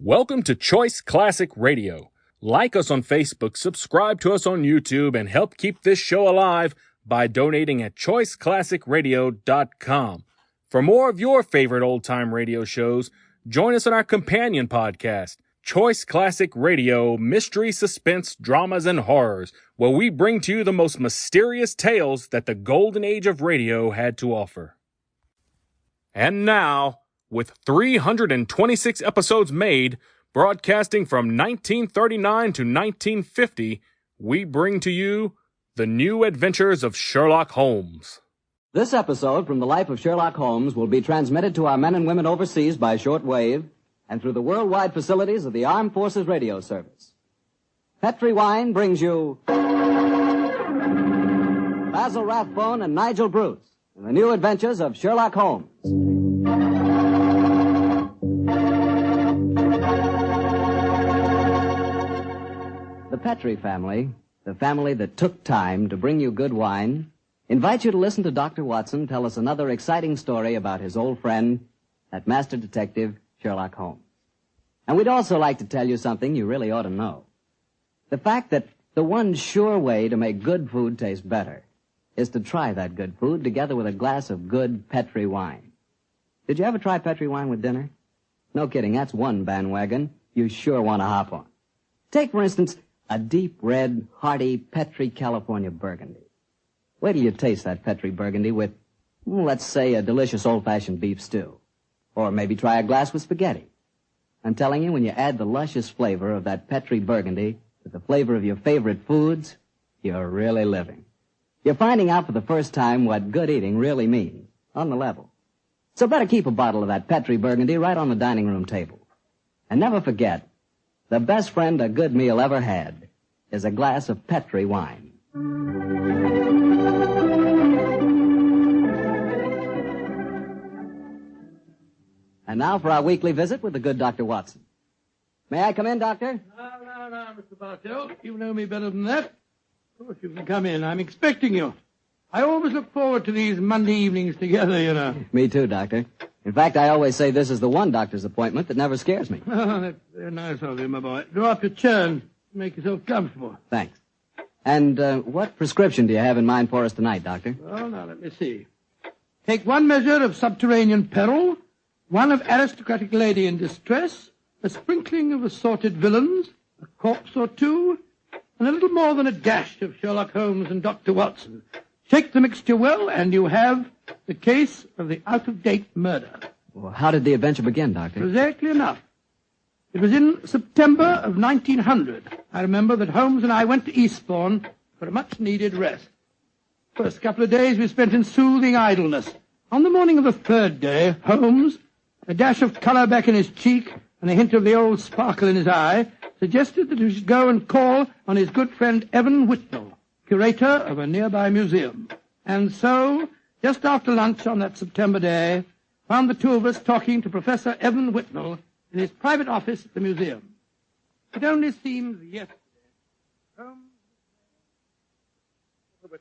Welcome to Choice Classic Radio. Like us on Facebook, subscribe to us on YouTube, and help keep this show alive by donating at choiceclassicradio.com. For more of your favorite old-time radio shows, join us on our companion podcast, Choice Classic Radio, Mystery, Suspense, Dramas, and Horrors, where we bring to you the most mysterious tales that the golden age of radio had to offer. And now, with 326 episodes made, broadcasting from 1939 to 1950, we bring to you The New Adventures of Sherlock Holmes. This episode from the life of Sherlock Holmes will be transmitted to our men and women overseas by shortwave and through the worldwide facilities of the Armed Forces Radio Service. Petri Wine brings you Basil Rathbone and Nigel Bruce in The New Adventures of Sherlock Holmes. The Petri family, the family that took time to bring you good wine, invites you to listen to Dr. Watson tell us another exciting story about his old friend, that master detective, Sherlock Holmes. And we'd also like to tell you something you really ought to know. The fact that the one sure way to make good food taste better is to try that good food together with a glass of good Petri wine. Did you ever try Petri wine with dinner? No kidding, that's one bandwagon you sure want to hop on. Take, for instance, a deep red, hearty Petri California Burgundy. Wait till you taste that Petri Burgundy with, let's say, a delicious old-fashioned beef stew. Or maybe try a glass with spaghetti. I'm telling you, when you add the luscious flavor of that Petri Burgundy to the flavor of your favorite foods, you're really living. You're finding out for the first time what good eating really means, on the level. So better keep a bottle of that Petri Burgundy right on the dining room table. And never forget, the best friend a good meal ever had is a glass of Petri wine. And now for our weekly visit with the good Dr. Watson. May I come in, Doctor? No, Mr. Bartell. You know me better than that. Of course you can come in. I'm expecting you. I always look forward to these Monday evenings together, you know. Me too, Doctor. In fact, I always say this is the one doctor's appointment that never scares me. Oh, that's very nice of you, my boy. Draw up your chair and make yourself comfortable. Thanks. And what prescription do you have in mind for us tonight, Doctor? Well, now, let me see. Take one measure of subterranean peril, one of aristocratic lady in distress, a sprinkling of assorted villains, a corpse or two, and a little more than a dash of Sherlock Holmes and Dr. Watson. Shake the mixture well, and you have the case of the out-of-date murder. Well, how did the adventure begin, Doctor? Exactly enough. It was in September of 1900. I remember that Holmes and I went to Eastbourne for a much-needed rest. First couple of days we spent in soothing idleness. On the morning of the third day, Holmes, a dash of colour back in his cheek and a hint of the old sparkle in his eye, suggested that we should go and call on his good friend Evan Whitnell, curator of a nearby museum. And so, just after lunch on that September day, found the two of us talking to Professor Evan Whitnell in his private office at the museum. It only seems yesterday. But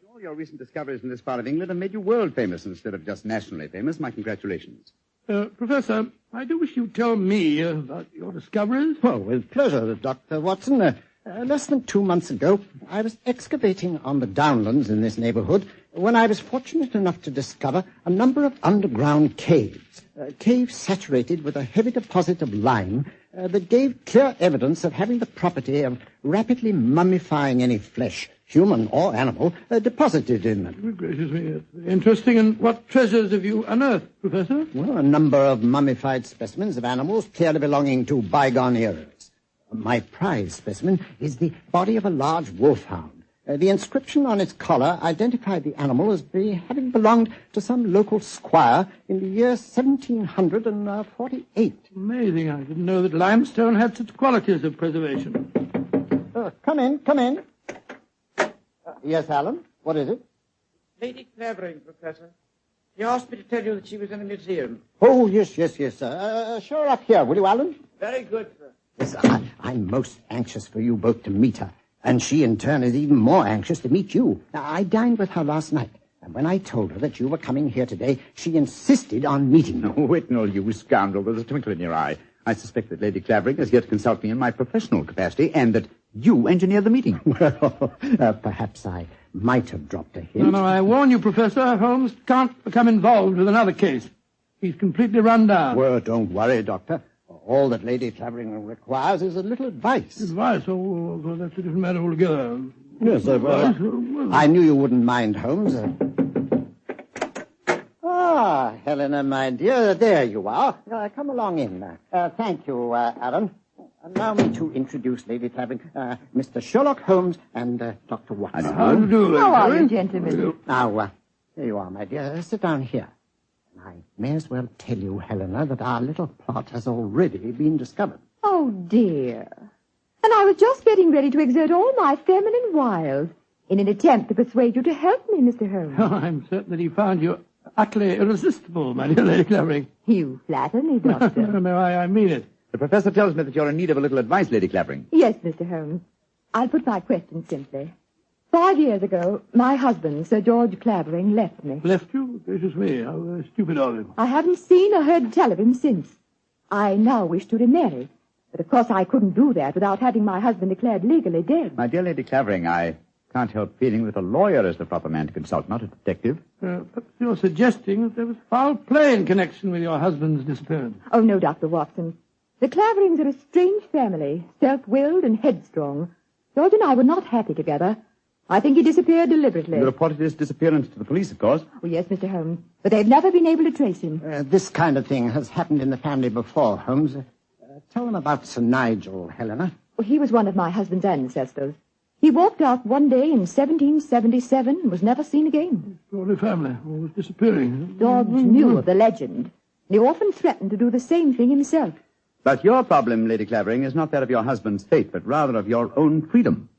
all your recent discoveries in this part of England have made you world famous instead of just nationally famous. My congratulations. Professor, I do wish you'd tell me about your discoveries. Well, with pleasure, Dr. Watson. Less than 2 months ago, I was excavating on the downlands in this neighborhood when I was fortunate enough to discover a number of underground caves. Caves saturated with a heavy deposit of lime that gave clear evidence of having the property of rapidly mummifying any flesh, human or animal, deposited in them. Good gracious me, it's interesting. And what treasures have you unearthed, Professor? Well, a number of mummified specimens of animals clearly belonging to bygone eras. My prize specimen is the body of a large wolfhound. The inscription on its collar identified the animal as having belonged to some local squire in the year 1748. Amazing. I didn't know that limestone had such qualities of preservation. Come in. Yes, Alan? What is it? Lady Clavering, Professor. She asked me to tell you that she was in the museum. Oh, yes, sir. Sherlock here, will you, Alan? Very good, sir. Yes, I'm most anxious for you both to meet her, and she, in turn, is even more anxious to meet you. Now, I dined with her last night, and when I told her that you were coming here today, she insisted on meeting you. Oh, Whitnell, you scoundrel, there's a twinkle in your eye. I suspect that Lady Clavering is here to consult me in my professional capacity and that you engineered the meeting. Well, perhaps I might have dropped a hint. No, I warn you, Professor, Holmes can't become involved with another case. He's completely run down. Well, don't worry, Doctor. All that Lady Clavering requires is a little advice. Advice? Oh, well, that's a different matter altogether. Yes, sir. Well, I knew you wouldn't mind, Holmes. Helena, my dear, there you are. Come along in. Thank you, Aaron. Allow me to introduce Lady Clavering, Mr. Sherlock Holmes and Dr. Watson. How do you do, Lady How are Clavering? you, gentlemen? Now, there you are, my dear. Sit down here. I may as well tell you, Helena, that our little plot has already been discovered. Oh, dear. And I was just getting ready to exert all my feminine wiles in an attempt to persuade you to help me, Mr. Holmes. Oh, I'm certain that he found you utterly irresistible, my dear Lady Clavering. You flatter me, Doctor. No, I mean it. The professor tells me that you're in need of a little advice, Lady Clavering. Yes, Mr. Holmes. I'll put my question simply. 5 years ago, my husband, Sir George Clavering, left me. Left you? Gracious me, how stupid of him. I haven't seen or heard tell of him since. I now wish to remarry. But of course I couldn't do that without having my husband declared legally dead. My dear Lady Clavering, I can't help feeling that a lawyer is the proper man to consult, not a detective. Perhaps you're suggesting that there was foul play in connection with your husband's disappearance. Oh, no, Dr. Watson. The Claverings are a strange family, self-willed and headstrong. George and I were not happy together. I think he disappeared deliberately. You reported his disappearance to the police, of course. Oh, yes, Mr. Holmes. But they've never been able to trace him. This kind of thing has happened in the family before, Holmes. Tell them about Sir Nigel, Helena. Well, he was one of my husband's ancestors. He walked out one day in 1777 and was never seen again. Extraordinary family, always disappearing. George knew of the legend, and he often threatened to do the same thing himself. But your problem, Lady Clavering, is not that of your husband's fate, but rather of your own freedom.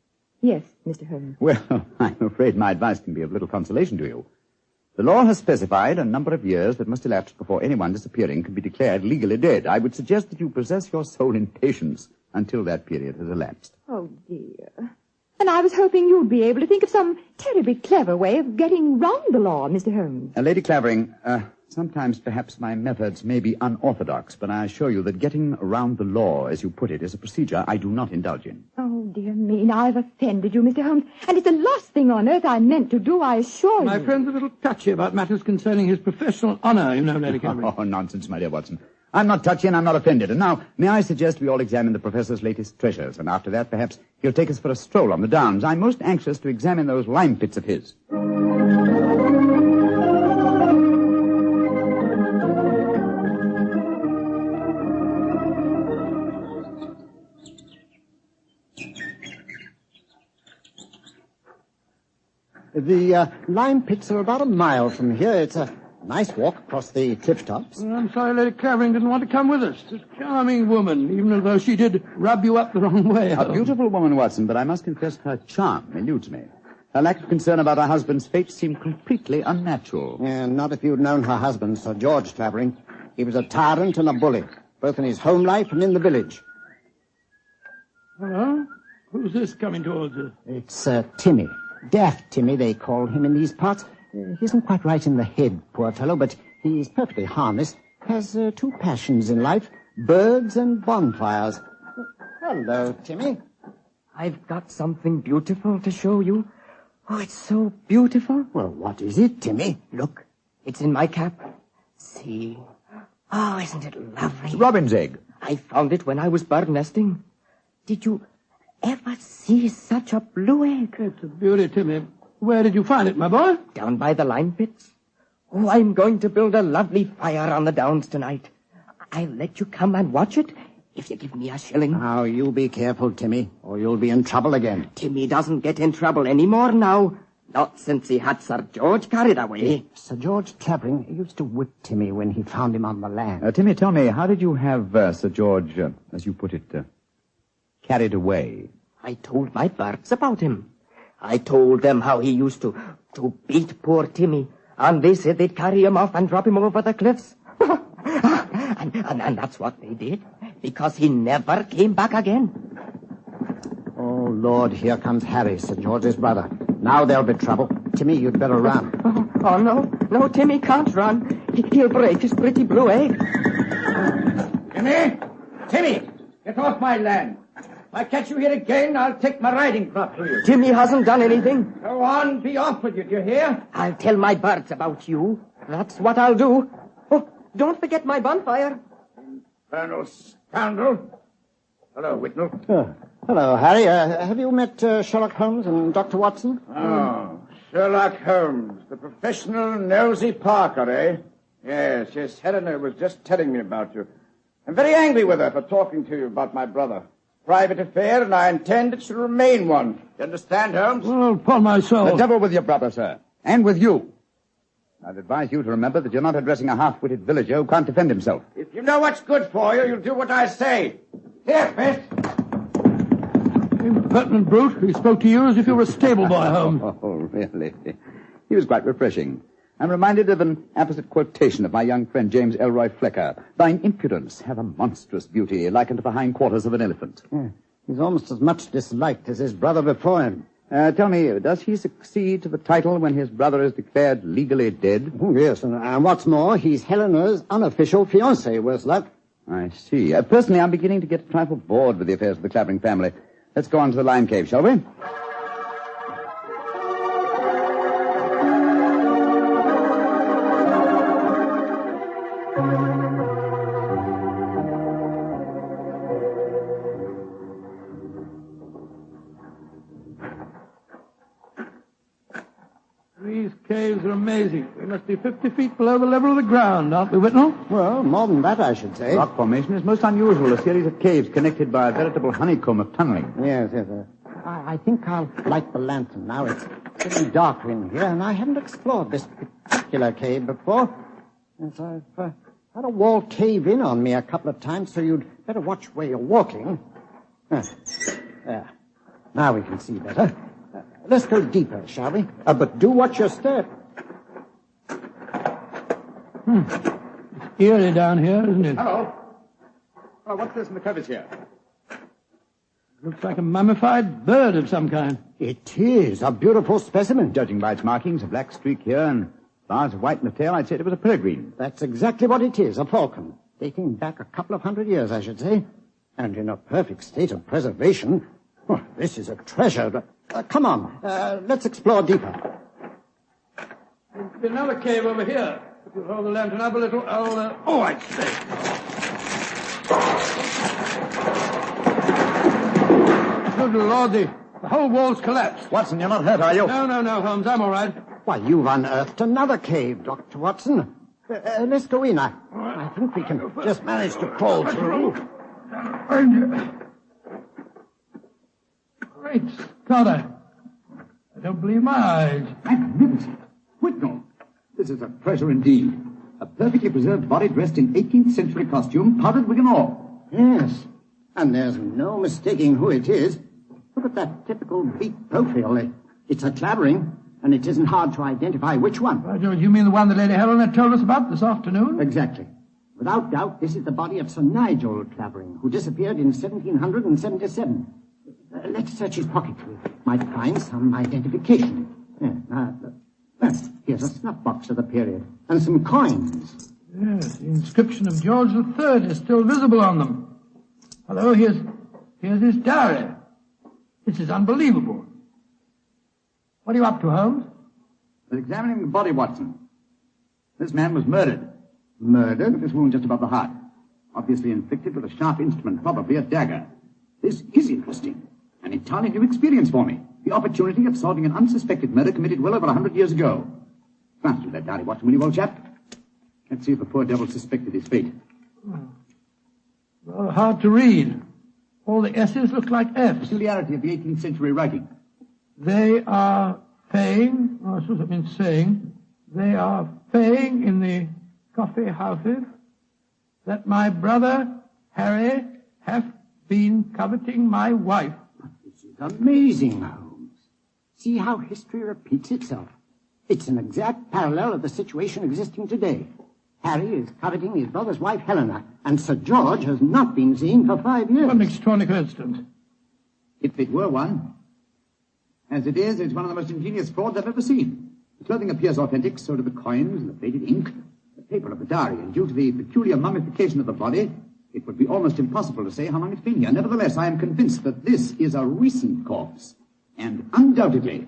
Yes, Mr. Holmes. Well, I'm afraid my advice can be of little consolation to you. The law has specified a number of years that must elapse before anyone disappearing can be declared legally dead. I would suggest that you possess your soul in patience until that period has elapsed. Oh, dear. And I was hoping you'd be able to think of some terribly clever way of getting round the law, Mr. Holmes. Lady Clavering, sometimes perhaps my methods may be unorthodox, but I assure you that getting around the law, as you put it, is a procedure I do not indulge in. Oh, dear me, now I've offended you, Mr. Holmes, and it's the last thing on earth I meant to do, I assure you. My friend's a little touchy about matters concerning his professional honor, you know, Lady Clavering. Oh, nonsense, my dear Watson. I'm not touchy and I'm not offended. And now, may I suggest we all examine the professor's latest treasures, and after that, perhaps he'll take us for a stroll on the downs. I'm most anxious to examine those lime pits of his. The lime pits are about a mile from here. It's a nice walk across the cliff tops. I'm sorry Lady Clavering didn't want to come with us. She's a charming woman, even though she did rub you up the wrong way. A beautiful woman, Watson, but I must confess her charm eludes me. Her lack of concern about her husband's fate seemed completely unnatural. Not if you'd known her husband, Sir George Clavering. He was a tyrant and a bully, both in his home life and in the village. Hello? Who's this coming towards us? It's Timmy. Daft Timmy, they call him in these parts. He isn't quite right in the head, poor fellow, but he's perfectly harmless. Has two passions in life, birds and bonfires. Hello, Timmy. I've got something beautiful to show you. Oh, it's so beautiful. Well, what is it, Timmy? Look, it's in my cap. See. Oh, isn't it lovely? Robin's egg. I found it when I was bird nesting. Did you ever see such a blue egg? It's a beauty, Timmy. Where did you find it, my boy? Down by the lime pits. Oh, I'm going to build a lovely fire on the downs tonight. I'll let you come and watch it if you give me a shilling. Now, you be careful, Timmy, or you'll be in trouble again. Timmy doesn't get in trouble anymore now. Not since he had Sir George carried away. Sir George Clavering used to whip Timmy when he found him on the land. Timmy, tell me, how did you have Sir George, as you put it, carried away? I told my birds about him. I told them how he used to beat poor Timmy, and they said they'd carry him off and drop him over the cliffs. and that's what they did, because he never came back again. Oh, Lord, here comes Harry, Sir George's brother. Now there'll be trouble. Timmy, you'd better run. Oh, no, Timmy can't run. He'll break his pretty blue egg. Timmy? Timmy, get off my land. If I catch you here again, I'll take my riding crop to you. Timmy hasn't done anything. Go on, be off with you, do you hear? I'll tell my birds about you. That's what I'll do. Oh, don't forget my bonfire. Infernal scoundrel. Hello, Whitnell. Hello, Harry. Have you met Sherlock Holmes and Dr. Watson? Oh, Sherlock Holmes, the professional nosy Parker, eh? Yes, Helena was just telling me about you. I'm very angry with her for talking to you about my brother. Private affair, and I intend it should remain one. You understand, Holmes? Well, upon my soul. The devil with your brother, sir. And with you. I'd advise you to remember that you're not addressing a half-witted villager who can't defend himself. If you know what's good for you, you'll do what I say. Here, Fist. Impertinent brute. He spoke to you as if you were a stable boy, Holmes. Oh, really? He was quite refreshing. I'm reminded of an apposite quotation of my young friend James Elroy Flecker. Thine impudence hath a monstrous beauty, like unto the hindquarters of an elephant. Yeah, he's almost as much disliked as his brother before him. Tell me, does he succeed to the title when his brother is declared legally dead? Oh, yes, and what's more, he's Helena's unofficial fiancé, worse luck. I see. Personally, I'm beginning to get a trifle bored with the affairs of the Clavering family. Let's go on to the lime cave, shall we? These caves are amazing. We must be 50 feet below the level of the ground, aren't we, Whitnell? Well, more than that, I should say. Rock formation is most unusual, a series of caves connected by a veritable honeycomb of tunneling. Yes. I think I'll light the lantern now. It's getting darker in here, and I haven't explored this particular cave before. Yes, I've had a wall cave in on me a couple of times, so you'd better watch where you're walking. There. Now we can see better. Let's go deeper, shall we? But do watch your step. It's eerie down here, isn't it? Hello. Oh, what's this in the crevice here? Looks like a mummified bird of some kind. It is a beautiful specimen. Judging by its markings, a black streak here and bars of white in the tail, I'd say it was a peregrine. That's exactly what it is, a falcon. Dating back a couple of 100 years, I should say. And in a perfect state of preservation. Oh, this is a treasure. Come on, let's explore deeper. There's another cave over here. If you hold the lantern up a little, I'll... I say. Good Lord, the whole wall's collapsed. Watson, you're not hurt, are you? No, Holmes, I'm all right. Why, you've unearthed another cave, Dr. Watson. Let's go in. I think we can just manage to crawl through. Great Scott, I don't believe my eyes. Magnificent. Whitnell, this is a treasure indeed. A perfectly preserved body dressed in 18th century costume, powdered wig and all. Yes, and there's no mistaking who it is. Look at that typical beak profile. It's a Clavering, and it isn't hard to identify which one. By George, you mean the one that Lady Helena told us about this afternoon? Exactly. Without doubt, this is the body of Sir Nigel Clavering, who disappeared in 1777. Let's search his pockets. We might find some identification. Here's a snuff box of the period, and some coins. Yes, the inscription of George III is still visible on them. Hello, here's his diary. This is unbelievable. What are you up to, Holmes? We're examining the body, Watson. This man was murdered. Murdered? With this wound just above the heart. Obviously inflicted with a sharp instrument, probably a dagger. This is interesting. An entirely new experience for me. The opportunity of solving an unsuspected murder committed well over 100 years ago. Glance through that diary, Watson, will you, old chap? Let's see if the poor devil suspected his fate. Well, hard to read. All the S's look like F's. Peculiarity of the 18th century writing. They are saying, I suppose I've been saying, they are saying in the coffee houses that my brother, Harry, hath been coveting my wife. This is amazing, Holmes. See how history repeats itself. It's an exact parallel of the situation existing today. Harry is coveting his brother's wife, Helena, and Sir George has not been seen for 5 years. What an extraordinary coincidence. If it were one. As it is, it's one of the most ingenious frauds I've ever seen. The clothing appears authentic, so do the coins and the faded ink. The paper of the diary, and due to the peculiar mummification of the body, It would be almost impossible to say how long it's been here. Nevertheless, I am convinced that this is a recent corpse. And undoubtedly,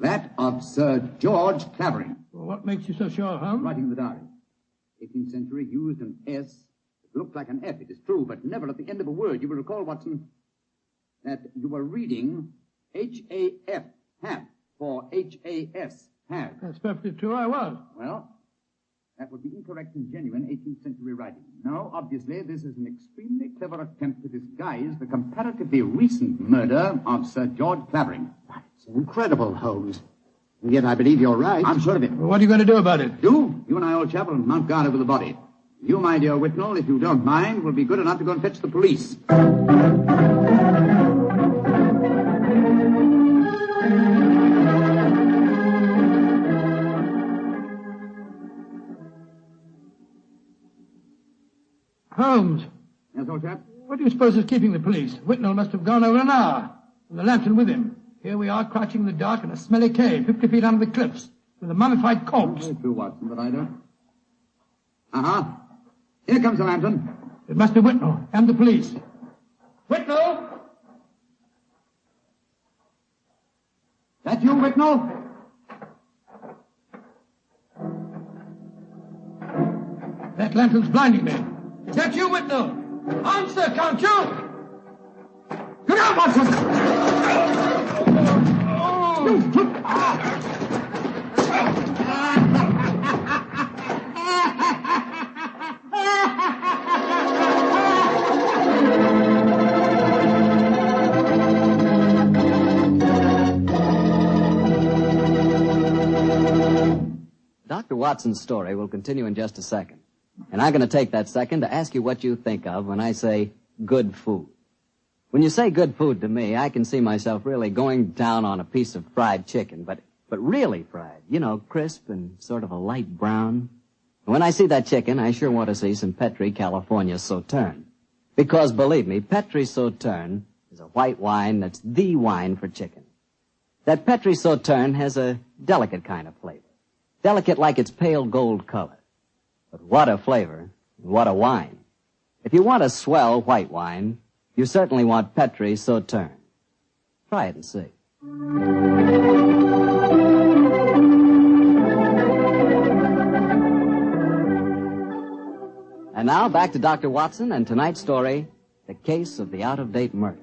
that of Sir George Clavering. Well, what makes you so sure, Holmes? Writing in the diary. 18th century, used an S. It looked like an F, it is true, but never at the end of a word. You will recall, Watson, that you were reading H-A-F, have, for H-A-S, have. That's perfectly true, I was. Well, that would be incorrect in genuine 18th century writing. No, obviously, this is an extremely clever attempt to disguise the comparatively recent murder of Sir George Clavering. It's incredible, Holmes. And yet I believe you're right. I'm sure of it. Well, what are you going to do about it? You and I, old chap, will mount guard over the body. You, my dear Whitnall, if you don't mind, will be good enough to go and fetch the police. Holmes, Yes, old chap? what do you suppose is keeping the police? Whitnall must have gone over an hour, with the lantern with him. Here we are, crouching in the dark in a smelly cave, 50 feet under the cliffs, with a mummified corpse. Very true, Watson, but I don't. Uh-huh. Here comes the lantern. It must be Whitnall and the police. Whitnall! That you, Whitnall? That lantern's blinding me. Is that you, Whitnall? Answer, can't you? Look out, Watson! Dr. Watson's story will continue in just a second. And I'm going to take that second to ask you what you think of when I say good food. When you say good food to me, I can see myself really going down on a piece of fried chicken, but really fried. You know, crisp and sort of a light brown. And when I see that chicken, I sure want to see some Petri California Sauterne. Because, believe me, Petri Sauterne is a white wine that's the wine for chicken. That Petri Sauterne has a delicate kind of flavor. Delicate like its pale gold color. But what a flavor, and what a wine. If you want a swell white wine, you certainly want Petri Sauterne. Try it and see. And now back to Dr. Watson and tonight's story, The Case of the Out-of-Date Murder.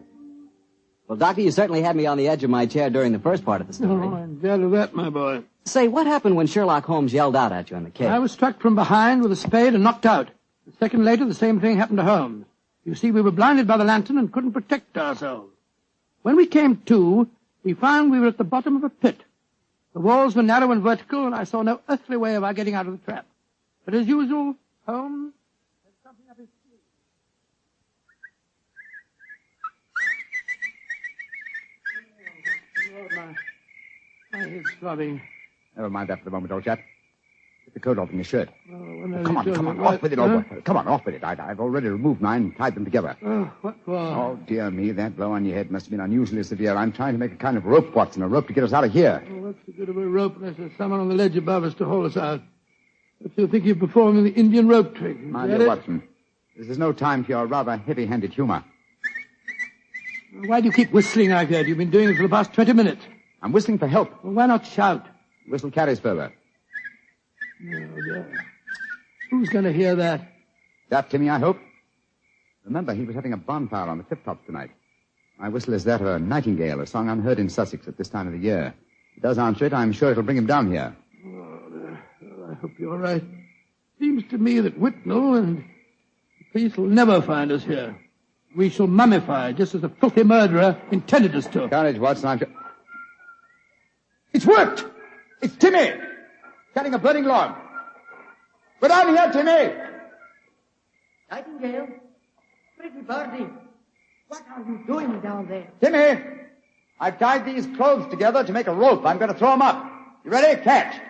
Well, Doctor, you certainly had me on the edge of my chair during the first part of the story. Oh, I'm glad of that, my boy. Say, what happened when Sherlock Holmes yelled out at you in the cave? I was struck from behind with a spade and knocked out. A second later, the same thing happened to Holmes. You see, we were blinded by the lantern and couldn't protect ourselves. When we came to, we found we were at the bottom of a pit. The walls were narrow and vertical, and I saw no earthly way of our getting out of the trap. But as usual, Holmes had something up his sleeve. Oh, my head's throbbing. Never mind that for the moment, old chap. Get the coat off in your shirt. Come on, off with it, old boy. Come on, off with it. I've already removed mine and tied them together. Oh, what for? Oh, dear me, that blow on your head must have been unusually severe. I'm trying to make a kind of rope, Watson, a rope to get us out of here. Oh, what's the good of a rope unless there's someone on the ledge above us to haul us out? If you think you're performing the Indian rope trick. My dear Watson, this is no time for your rather heavy-handed humor. Why do you keep whistling like that? You've been doing it for the past 20 minutes. I'm whistling for help. Well, why not shout? Whistle carries further. Oh, dear. Who's going to hear that? That Timmy, I hope. Remember, he was having a bonfire on the cliff-tops tonight. My whistle is that of a nightingale, a song unheard in Sussex at this time of the year. If it does answer it, I'm sure it'll bring him down here. Oh, I hope you're right. Seems to me that Whitnall and the police will never find us here. We shall mummify, just as the filthy murderer intended us to. Courage, Watson, I'm sure... It's worked! It's Timmy! Cutting a burning log. Go down here, Timmy! Nightingale, pretty birdie, what are you doing down there? Timmy! I've tied these clothes together to make a rope. I'm going to throw them up. You ready? Catch.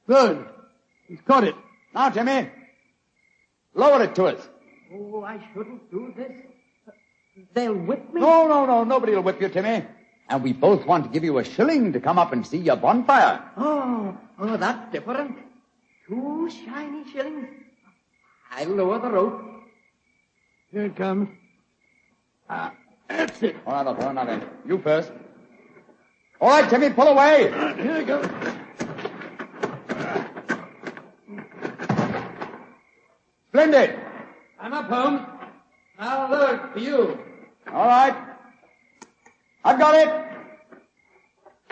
Good. He's caught it. Now, Timmy, lower it to us. Oh, I shouldn't do this. They'll whip me? No. Nobody will whip you, Timmy. And we both want to give you a shilling to come up and see your bonfire. Oh, that's different. 2 shiny shillings. I'll lower the rope. Here it comes. That's it. All right, Othello, now then. You first. All right, Timmy, pull away. Here it goes. Splendid. I'm up, Holmes. I'll lower it for you. All right. I've got it.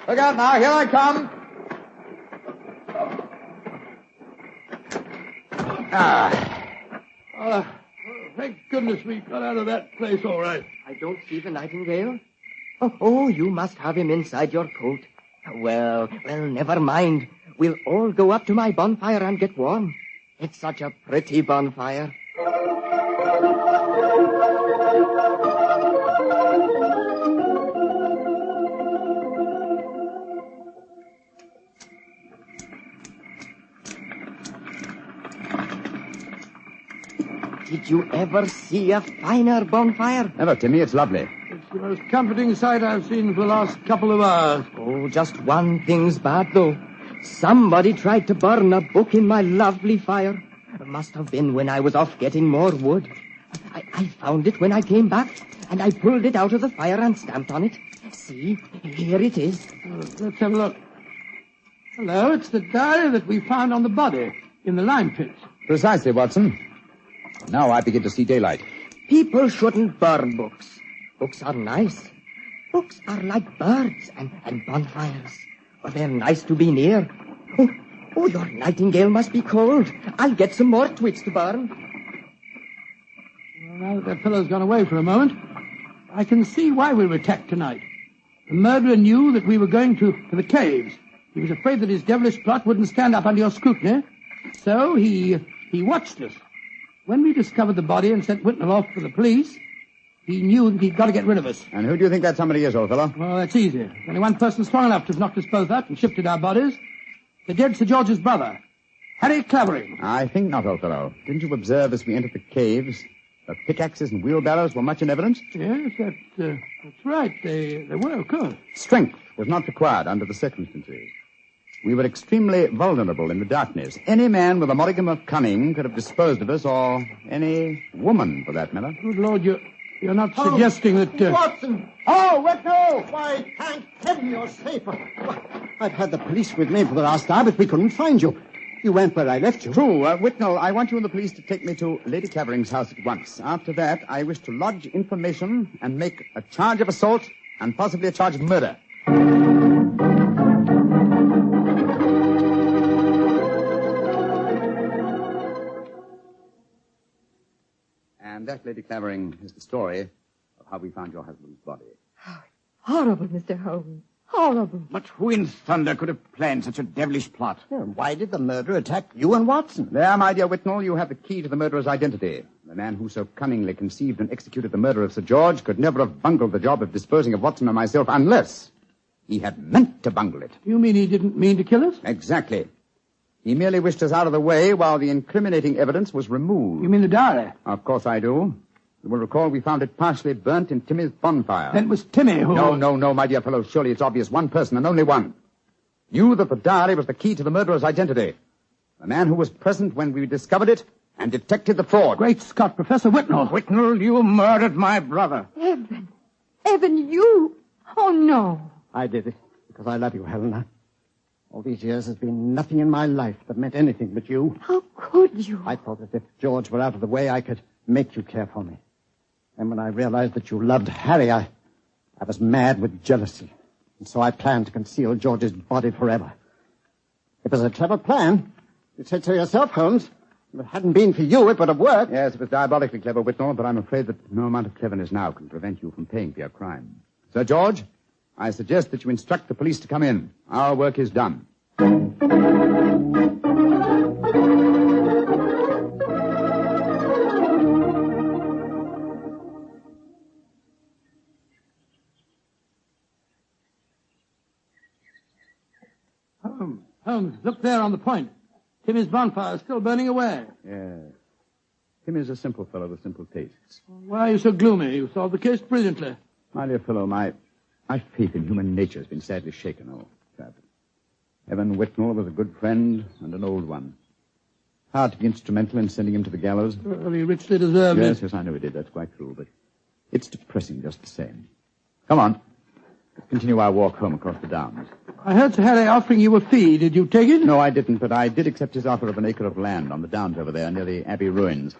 Look out now. Here I come. Thank goodness we got out of that place all right. I don't see the nightingale. Oh, you must have him inside your coat. Well, never mind. We'll all go up to my bonfire and get warm. It's such a pretty bonfire. Did you ever see a finer bonfire? Never, Timmy. It's lovely. It's the most comforting sight I've seen for the last couple of hours. Oh, just one thing's bad, though. Somebody tried to burn a book in my lovely fire. It must have been when I was off getting more wood. I found it when I came back, and I pulled it out of the fire and stamped on it. See, here it is. Let's have a look. Hello, it's the diary that we found on the body in the lime pit. Precisely, Watson. Now I begin to see daylight. People shouldn't burn books. Books are nice. Books are like birds and bonfires. But they're nice to be near. Oh, your nightingale must be cold. I'll get some more twigs to burn. Well, now that fellow's gone away for a moment, I can see why we were attacked tonight. The murderer knew that we were going to the caves. He was afraid that his devilish plot wouldn't stand up under your scrutiny. So he watched us. When we discovered the body and sent Whitnell off for the police, he knew that he'd got to get rid of us. And who do you think that somebody is, old fellow? Well, that's easy. There's only one person strong enough to have knocked us both out and shifted our bodies. The dead Sir George's brother, Harry Clavering. I think not, old fellow. Didn't you observe as we entered the caves, the pickaxes and wheelbarrows were much in evidence? Yes, that's right. They were, of course. Strength was not required under the circumstances. We were extremely vulnerable in the darkness. Any man with a modicum of cunning could have disposed of us, or any woman, for that matter. Good Lord, you're not suggesting that... Watson! Oh, Whitnell! Why, thank heaven you're safe. I've had the police with me for the last hour, but we couldn't find you. You went where I left you. True. Whitnell, I want you and the police to take me to Lady Clavering's house at once. After that, I wish to lodge information and make a charge of assault and possibly a charge of murder. And that, Lady Clavering, is the story of how we found your husband's body. Horrible, Mr. Holmes. Horrible. But who in thunder could have planned such a devilish plot? Why did the murderer attack you and Watson? There, my dear Whitnell, you have the key to the murderer's identity. The man who so cunningly conceived and executed the murder of Sir George could never have bungled the job of disposing of Watson and myself unless he had meant to bungle it. You mean he didn't mean to kill us? Exactly. He merely wished us out of the way while the incriminating evidence was removed. You mean the diary? Of course I do. You will recall we found it partially burnt in Timmy's bonfire. Then it was Timmy who... No, my dear fellow. Surely it's obvious one person and only one. Knew that the diary was the key to the murderer's identity. The man who was present when we discovered it and detected the fraud. Great Scott, Professor Whitnell. Whitnell, you murdered my brother. Evan. Evan, you... Oh, no. I did it because I love you, Helena. All these years has been nothing in my life that meant anything but you. How could you? I thought that if George were out of the way, I could make you care for me. And when I realized that you loved Harry, I was mad with jealousy. And so I planned to conceal George's body forever. It was a clever plan. You said so yourself, Holmes. If it hadn't been for you, it would have worked. Yes, it was diabolically clever, Whitnell, but I'm afraid that no amount of cleverness now can prevent you from paying for your crime. Sir George, I suggest that you instruct the police to come in. Our work is done. Holmes, look there on the point. Timmy's bonfire is still burning away. Yes. Tim is a simple fellow with simple tastes. Why are you so gloomy? You solved the case brilliantly. My dear fellow, my faith in human nature has been sadly shaken, old chap. Evan Whitnell was a good friend and an old one. Hard to be instrumental in sending him to the gallows. Well, he richly deserved it. Yes, I know he did. That's quite true, but it's depressing just the same. Come on. Let's continue our walk home across the downs. I heard Sir Harry offering you a fee. Did you take it? No, I didn't, but I did accept his offer of an acre of land on the downs over there near the Abbey ruins.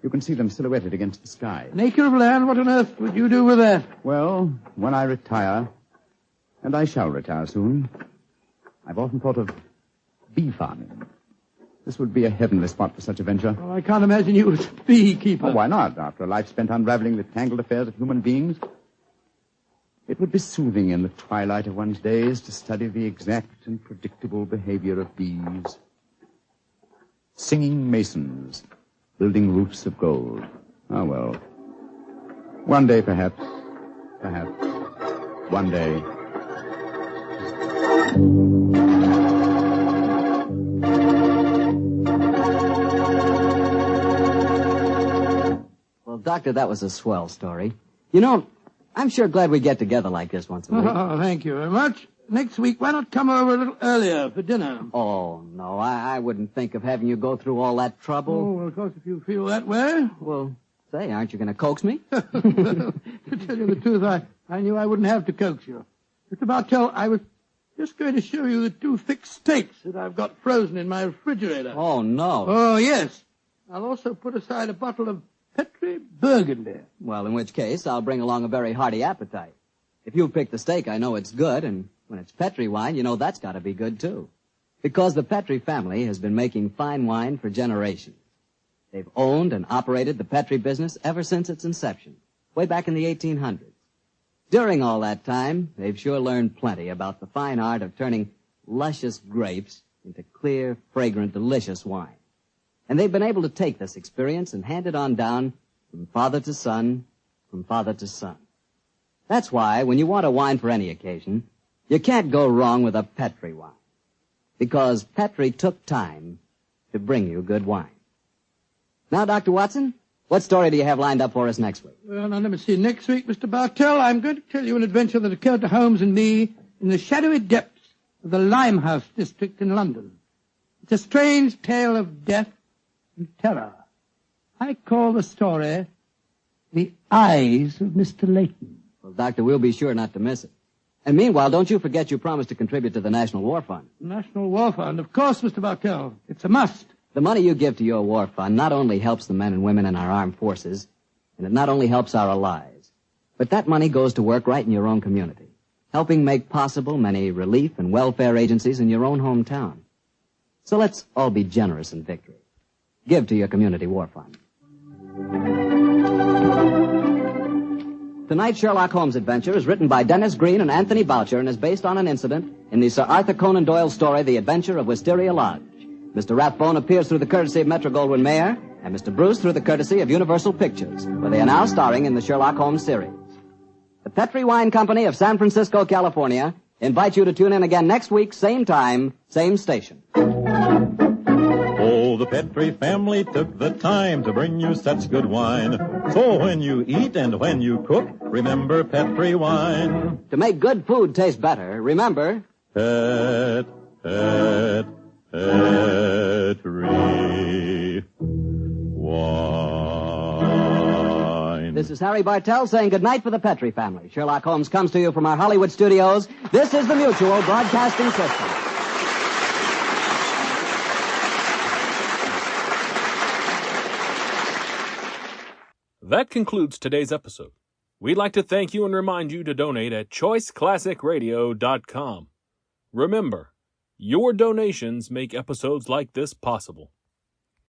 You can see them silhouetted against the sky. An acre of land? What on earth would you do with that? Well, when I retire, and I shall retire soon, I've often thought of bee farming. This would be a heavenly spot for such a venture. Well, I can't imagine you as a beekeeper. Oh, why not? After a life spent unraveling the tangled affairs of human beings, it would be soothing in the twilight of one's days to study the exact and predictable behavior of bees. Singing masons, building roofs of gold. Ah, well. One day, perhaps. Perhaps. One day. Well, Doctor, that was a swell story. You know, I'm sure glad we get together like this once a week. Oh, thank you very much. Next week, why not come over a little earlier for dinner? Oh, no, I wouldn't think of having you go through all that trouble. Oh, well, of course, if you feel that way. Well, say, aren't you going to coax me? To tell you the truth, I knew I wouldn't have to coax you. Mr. Bartell, I was just going to show you the 2 thick steaks that I've got frozen in my refrigerator. Oh, no. Oh, yes. I'll also put aside a bottle of Petri Burgundy. Well, in which case, I'll bring along a very hearty appetite. If you pick the steak, I know it's good, and when it's Petri wine, you know that's got to be good, too. Because the Petri family has been making fine wine for generations. They've owned and operated the Petri business ever since its inception, way back in the 1800s. During all that time, they've sure learned plenty about the fine art of turning luscious grapes into clear, fragrant, delicious wine. And they've been able to take this experience and hand it on down from father to son, from father to son. That's why, when you want a wine for any occasion, you can't go wrong with a Petri wine. Because Petri took time to bring you good wine. Now, Dr. Watson, what story do you have lined up for us next week? Well, now, let me see. Next week, Mr. Bartell, I'm going to tell you an adventure that occurred to Holmes and me in the shadowy depths of the Limehouse district in London. It's a strange tale of death and terror. I call the story The Eyes of Mr. Layton. Well, Doctor, we'll be sure not to miss it. And meanwhile, don't you forget you promised to contribute to the National War Fund. National War Fund, of course, Mr. Bartell. It's a must. The money you give to your war fund not only helps the men and women in our armed forces, and it not only helps our allies, but that money goes to work right in your own community, helping make possible many relief and welfare agencies in your own hometown. So let's all be generous in victory. Give to your community war fund. Tonight's Sherlock Holmes adventure is written by Dennis Green and Anthony Boucher and is based on an incident in the Sir Arthur Conan Doyle story, The Adventure of Wisteria Lodge. Mr. Rathbone appears through the courtesy of Metro-Goldwyn-Mayer, and Mr. Bruce through the courtesy of Universal Pictures, where they are now starring in the Sherlock Holmes series. The Petri Wine Company of San Francisco, California, invites you to tune in again next week, same time, same station. Oh, the Petri family took the time to bring you such good wine. So when you eat and when you cook, remember Petri wine. To make good food taste better, remember... Petri wine. This is Harry Bartell saying goodnight for the Petri family. Sherlock Holmes comes to you from our Hollywood studios. This is the Mutual Broadcasting System. That concludes today's episode. We'd like to thank you and remind you to donate at choiceclassicradio.com. Remember, your donations make episodes like this possible.